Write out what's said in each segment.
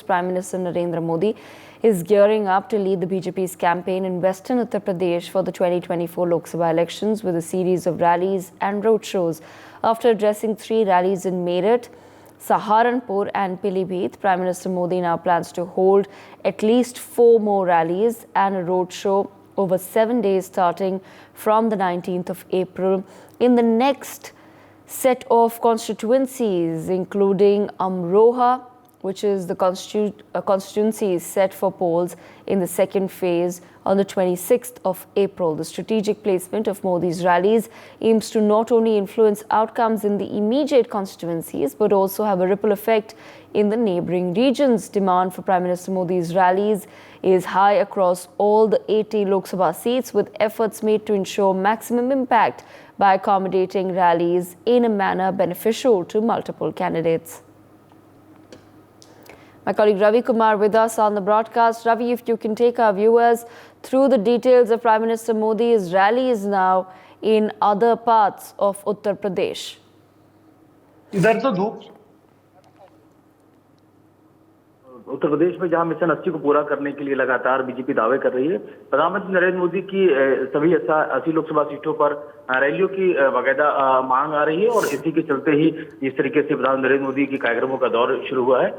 Prime Minister Narendra Modi is gearing up to lead the BJP's campaign in Western Uttar Pradesh for the 2024 Lok Sabha elections with a series of rallies and roadshows. After addressing 3 rallies in Meerut, Saharanpur and Pilibhit, Prime Minister Modi now plans to hold at least 4 more rallies and a roadshow over 7 days starting from the 19th of April in the next set of constituencies, including Amroha, which is the constituency set for polls in the second phase on the 26th of April. The strategic placement of Modi's rallies aims to not only influence outcomes in the immediate constituencies, but also have a ripple effect in the neighbouring regions. Demand for Prime Minister Modi's rallies is high across all the 80 Lok Sabha seats, with efforts made to ensure maximum impact by accommodating rallies in a manner beneficial to multiple candidates. My colleague Ravi Kumar with us on the broadcast. Ravi, if you can take our viewers through the details of Prime Minister Modi's rallies now in other parts of Uttar Pradesh. इधर तो धूप उत्तर प्रदेश में जहां mission 80 को पूरा करने के लिए लगातार बीजेपी दावे कर रही है। प्रधानमंत्री नरेंद्र मोदी की सभी 80 लोकसभा सीटों पर रैलियों की बाकायदा मांग आ रही है और इसी के चलते ही इस तरीके से प्रधानमंत्री नरेंद्र मोदी की कार्यक्रमों का दौर शुरू हुआ है।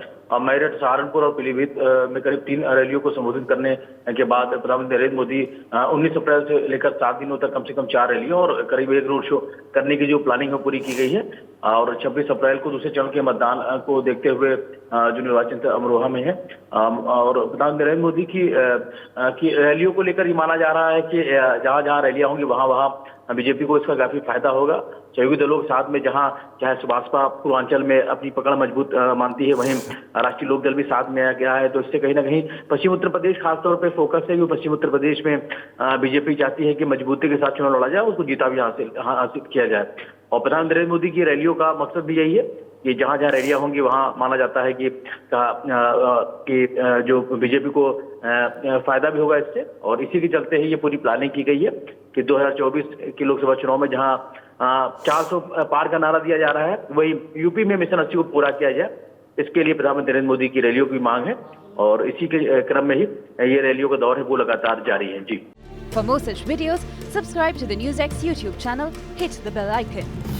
मेरठ, सहारनपुर और पीलीभीत में करीब 3 रैलियों को संबोधित करने के बाद प्रधानमंत्री नरेंद्र मोदी 19 अप्रैल से लेकर 7 दिनों तक कम से कम 4 रैलियों और करीब 1 रोड शो करने की जो प्लानिंग है पूरी की गई है। और 26 अप्रैल को दूसरे चरण के मतदान को देखते हुए जो निर्वाचन अमरोहा में है और प्रधानमंत्री नरेंद्र मोदी की रैलियों को लेकर ये माना जा रहा है कि जहां जहां रैलियां होंगी वहां बीजेपी को इसका काफी फायदा होगा। सहयोगी दलों के साथ में जहां चाहे सुभाषपा पूर्वांचल में अपनी पकड़ मजबूत मानती है, वहीं राष्ट्रीय लोकदल भी साथ में आ गया है। तो इससे कहीं ना कहीं पश्चिम उत्तर प्रदेश खासतौर पर फोकस है कि पश्चिम उत्तर प्रदेश में बीजेपी चाहती है कि मजबूती के साथ चुनाव लड़ा जाए, उसको जीता भी हासिल किया जाए। और प्रधानमंत्री नरेंद्र मोदी की रैलियों का मकसद भी यही है कि जहां जहां रैलियां होंगी वहां माना जाता है कि जो बीजेपी को फायदा भी होगा इससे। और इसी के चलते ही ये पूरी प्लानिंग की गई है कि 2024 के लोकसभा चुनाव में जहां 400 पार का नारा दिया जा रहा है, वही यूपी में मिशन 80 को पूरा किया जाए। इसके लिए प्रधानमंत्री नरेंद्र मोदी की रैलियों की मांग है और इसी के क्रम में ही ये रैलियों का दौर है वो लगातार जारी है। जी। For more such videos, subscribe to the NewsX YouTube channel, hit the bell icon.